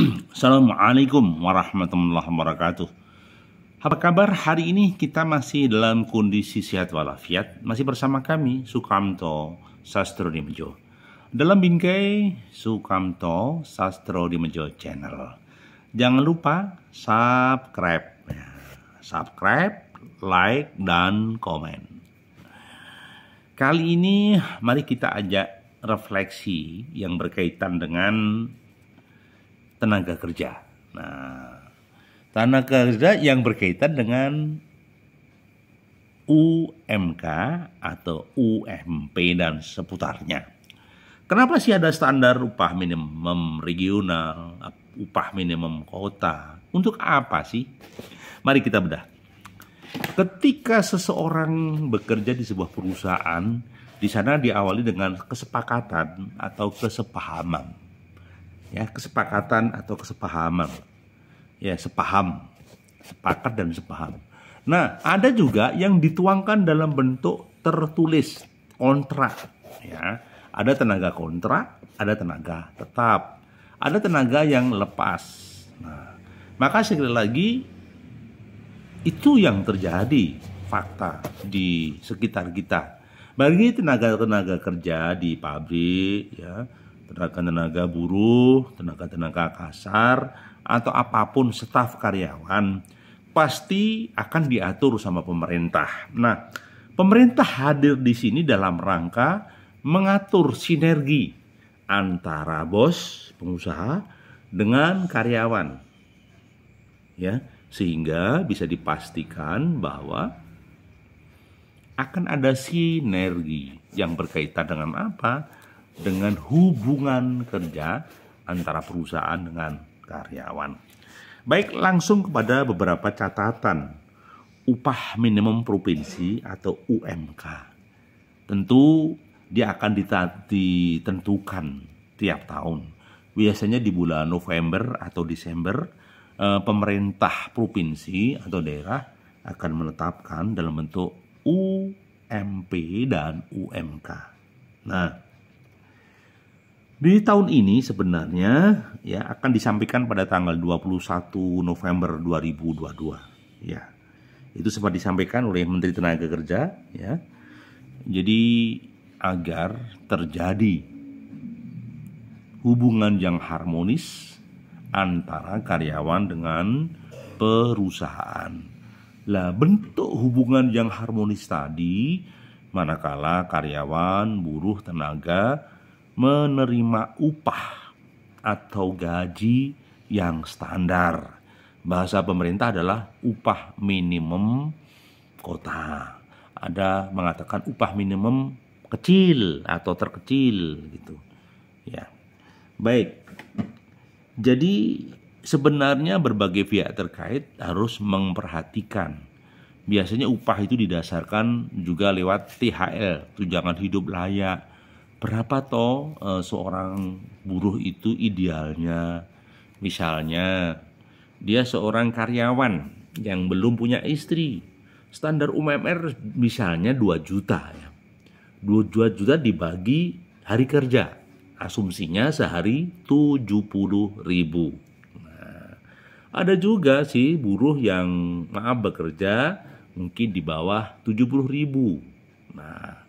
Assalamualaikum warahmatullahi wabarakatuh. Apa kabar hari ini? Kita masih dalam kondisi sehat walafiat. Masih bersama kami, Sukamto Sastro-Dimedjo, dalam bingkai Sukamto Sastro-Dimedjo Channel. Jangan lupa subscribe, like, dan komen. Kali ini mari kita ajak refleksi yang berkaitan dengan tenaga kerja. Nah, tenaga kerja yang berkaitan dengan UMK atau UMP dan seputarnya. Kenapa sih ada standar upah minimum regional, upah minimum kota? Untuk apa sih? Mari kita bedah. Ketika seseorang bekerja di sebuah perusahaan, di sana diawali dengan kesepakatan atau kesepahaman. Ya, kesepakatan atau kesepahaman. Ya, sepakat dan sepaham. Nah, ada juga yang dituangkan dalam bentuk tertulis, kontrak. Ya, ada tenaga kontrak, ada tenaga tetap, ada tenaga yang lepas. Nah, maka sekali lagi itu yang terjadi fakta di sekitar kita. Bagi tenaga-tenaga kerja di pabrik, ya, tenaga buruh, tenaga kasar, atau apapun staf karyawan, pasti akan diatur sama pemerintah. Nah, pemerintah hadir di sini dalam rangka mengatur sinergi antara bos, pengusaha, dengan karyawan. Ya, sehingga bisa dipastikan bahwa akan ada sinergi yang berkaitan dengan apa? Dengan hubungan kerja antara perusahaan dengan karyawan. Baik, langsung kepada beberapa catatan upah minimum provinsi atau UMK. Tentu dia akan ditentukan tiap tahun. Biasanya di bulan November atau Desember, pemerintah provinsi atau daerah akan menetapkan dalam bentuk UMP dan UMK. Nah, di tahun ini sebenarnya ya akan disampaikan pada tanggal 21 November 2022. Ya. Itu sempat disampaikan oleh Menteri Tenaga Kerja, ya. Jadi agar terjadi hubungan yang harmonis antara karyawan dengan perusahaan. Lah, bentuk hubungan yang harmonis tadi manakala karyawan, buruh, tenaga menerima upah atau gaji yang standar. Bahasa pemerintah adalah upah minimum kota. Ada mengatakan upah minimum kecil atau terkecil gitu. Ya. Baik. Jadi sebenarnya berbagai pihak terkait harus memperhatikan. Biasanya upah itu didasarkan juga lewat THL, tunjangan hidup layak. Berapa toh seorang buruh itu idealnya? Misalnya dia seorang karyawan yang belum punya istri. Standar UMR misalnya 2 juta ya. 2 juta dibagi hari kerja. Asumsinya sehari 70.000. Nah, ada juga sih buruh yang bekerja mungkin di bawah 70.000. Nah,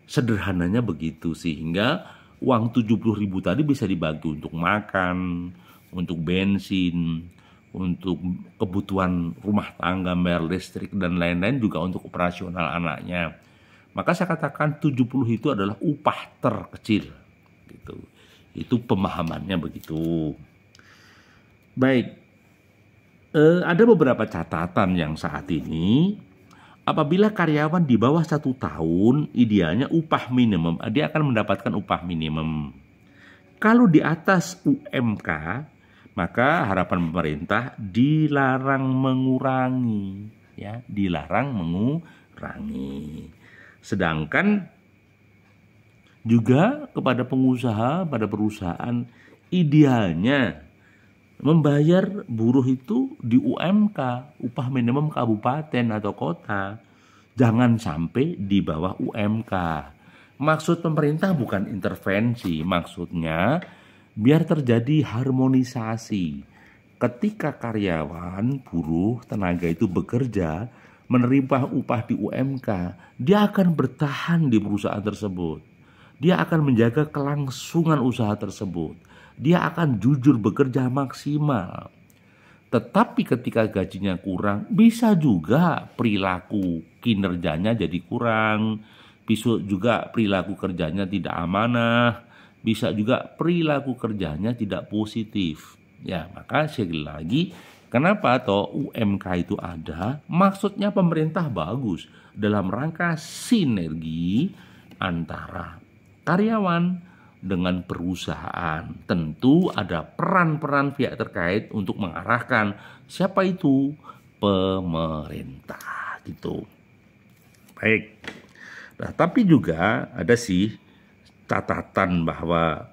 sederhananya begitu, sehingga uang 70.000 tadi bisa dibagi untuk makan, untuk bensin, untuk kebutuhan rumah tangga, bayar listrik, dan lain-lain, juga untuk operasional anaknya. Maka saya katakan 70 itu adalah upah terkecil. Gitu. Itu pemahamannya begitu. Baik, ada beberapa catatan yang saat ini. Apabila karyawan di bawah 1 tahun, idealnya upah minimum, dia akan mendapatkan upah minimum. Kalau di atas UMK, maka harapan pemerintah dilarang mengurangi, ya, dilarang mengurangi. Sedangkan juga kepada pengusaha, pada perusahaan, idealnya membayar buruh itu di UMK, upah minimum kabupaten atau kota. Jangan sampai di bawah UMK. Maksud pemerintah bukan intervensi, maksudnya biar terjadi harmonisasi. Ketika karyawan, buruh, tenaga itu bekerja, menerima upah di UMK, dia akan bertahan di perusahaan tersebut. Dia akan menjaga kelangsungan usaha tersebut. Dia akan jujur bekerja maksimal. Tetapi ketika gajinya kurang, bisa juga perilaku kinerjanya jadi kurang. Bisa juga perilaku kerjanya tidak amanah. Bisa juga perilaku kerjanya tidak positif. Ya, maka sekali lagi, kenapa toh UMK itu ada? Maksudnya pemerintah bagus dalam rangka sinergi antara karyawan dengan perusahaan. Tentu ada peran-peran pihak terkait untuk mengarahkan siapa itu pemerintah gitu. Baik. Nah, tapi juga ada sih catatan bahwa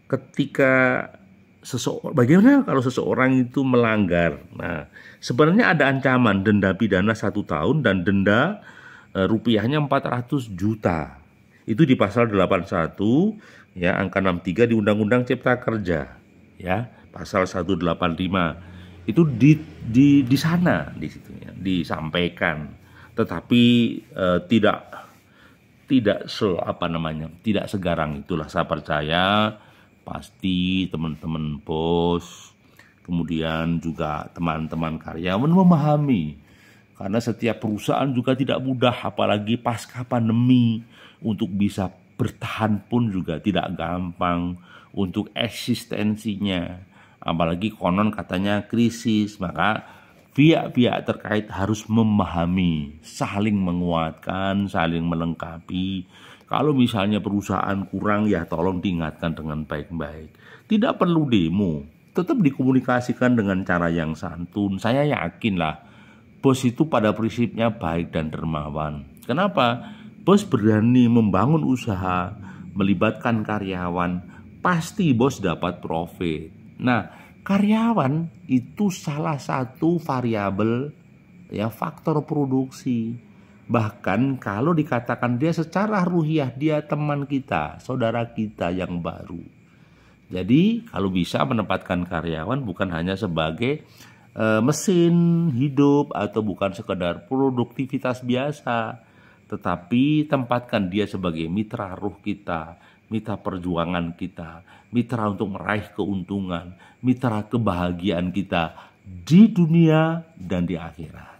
ketika bagaimana kalau seseorang itu melanggar? Nah, sebenarnya ada ancaman denda pidana 1 tahun dan denda rupiahnya 400 juta. Itu di pasal 81 ya, angka 63 di Undang-Undang Cipta Kerja ya, pasal 185. Itu di sana di situ ya, disampaikan. Tetapi tidak segarang itulah. Saya percaya pasti teman-teman bos, kemudian juga teman-teman karyawan memahami, karena setiap perusahaan juga tidak mudah, apalagi pasca pandemi, untuk bisa bertahan pun juga tidak gampang, untuk eksistensinya, apalagi konon katanya krisis. Maka pihak-pihak terkait harus memahami, saling menguatkan, saling melengkapi. Kalau misalnya perusahaan kurang, ya tolong diingatkan dengan baik-baik. Tidak perlu demo, tetap dikomunikasikan dengan cara yang santun. Saya yakinlah bos itu pada prinsipnya baik dan dermawan. Kenapa? Bos berani membangun usaha, melibatkan karyawan, pasti bos dapat profit. Nah, karyawan itu salah satu variabel ya, faktor produksi. Bahkan kalau dikatakan dia secara ruhiyah dia teman kita, saudara kita yang baru. Jadi kalau bisa menempatkan karyawan bukan hanya sebagai mesin hidup atau bukan sekedar produktivitas biasa, tetapi tempatkan dia sebagai mitra ruh kita, mitra perjuangan kita, mitra untuk meraih keuntungan, mitra kebahagiaan kita di dunia dan di akhirat.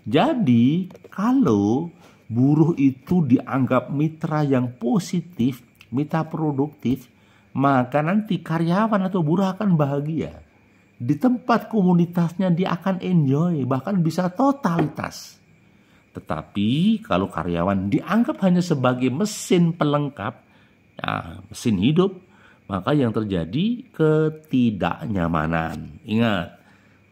Jadi kalau buruh itu dianggap mitra yang positif, mitra produktif, maka nanti karyawan atau buruh akan bahagia. Di tempat komunitasnya dia akan enjoy, bahkan bisa totalitas. Tetapi kalau karyawan dianggap hanya sebagai mesin pelengkap, ya, mesin hidup, maka yang terjadi ketidaknyamanan. Ingat,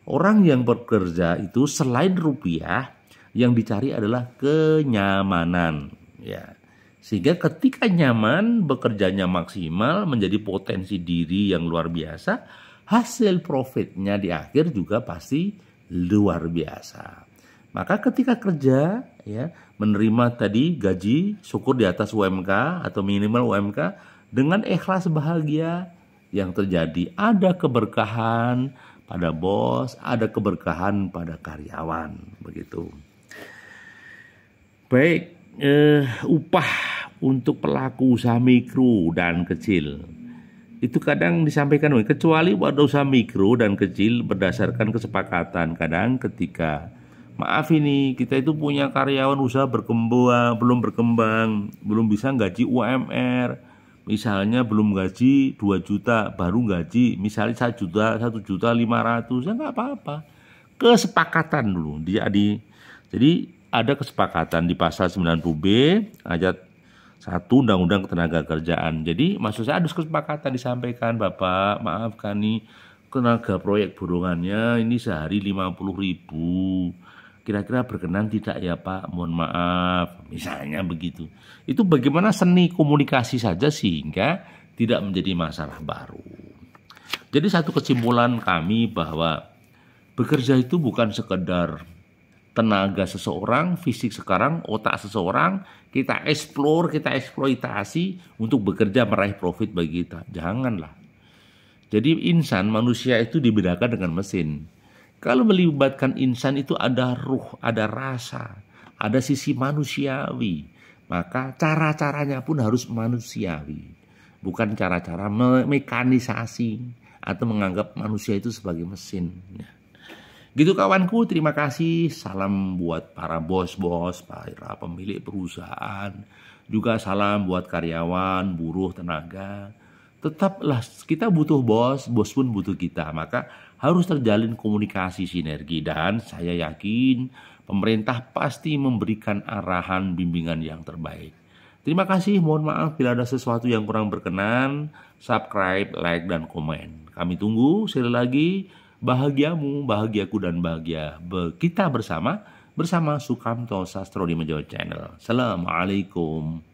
orang yang bekerja itu selain rupiah, yang dicari adalah kenyamanan. Ya. Sehingga ketika nyaman, bekerjanya maksimal, menjadi potensi diri yang luar biasa, hasil profitnya di akhir juga pasti luar biasa. Maka ketika kerja, ya, menerima tadi gaji, syukur di atas UMK atau minimal UMK, dengan ikhlas bahagia, yang terjadi ada keberkahan pada bos, ada keberkahan pada karyawan, begitu. Baik, upah untuk pelaku usaha mikro dan kecil itu kadang disampaikan, kecuali pada usaha mikro dan kecil berdasarkan kesepakatan. Kadang ketika maaf ini kita itu punya karyawan usaha belum berkembang, belum bisa gaji UMR, misalnya belum gaji 2 juta, baru gaji misalnya 1 juta 500, ya nggak apa-apa. Kesepakatan dulu. Jadi ada kesepakatan di pasal 90B ayat 1 Undang-Undang Ketenagakerjaan. Jadi maksud saya ada kesepakatan disampaikan, Bapak, maaf kan nih tenaga proyek borongannya ini sehari 50.000. Kira-kira berkenan tidak ya Pak? Mohon maaf, misalnya begitu. Itu bagaimana seni komunikasi saja sehingga tidak menjadi masalah baru. Jadi satu kesimpulan kami bahwa bekerja itu bukan sekedar tenaga seseorang, fisik sekarang, otak seseorang, kita explore, kita eksploitasi untuk bekerja meraih profit bagi kita. Janganlah. Jadi insan, manusia itu dibedakan dengan mesin. Kalau melibatkan insan itu ada ruh, ada rasa, ada sisi manusiawi. Maka cara-caranya pun harus manusiawi. Bukan cara-cara mekanisasi atau menganggap manusia itu sebagai mesin. Gitu kawanku, terima kasih. Salam buat para bos-bos, para pemilik perusahaan. Juga salam buat karyawan, buruh, tenaga. Tetaplah kita butuh bos, bos pun butuh kita. Maka harus terjalin komunikasi sinergi. Dan saya yakin pemerintah pasti memberikan arahan bimbingan yang terbaik. Terima kasih, mohon maaf bila ada sesuatu yang kurang berkenan. Subscribe, like, dan komen. Kami tunggu sekali lagi. Bahagiamu, bahagiaku, dan bahagia kita bersama Sukamto Sastro di Menjawab Channel. Assalamualaikum.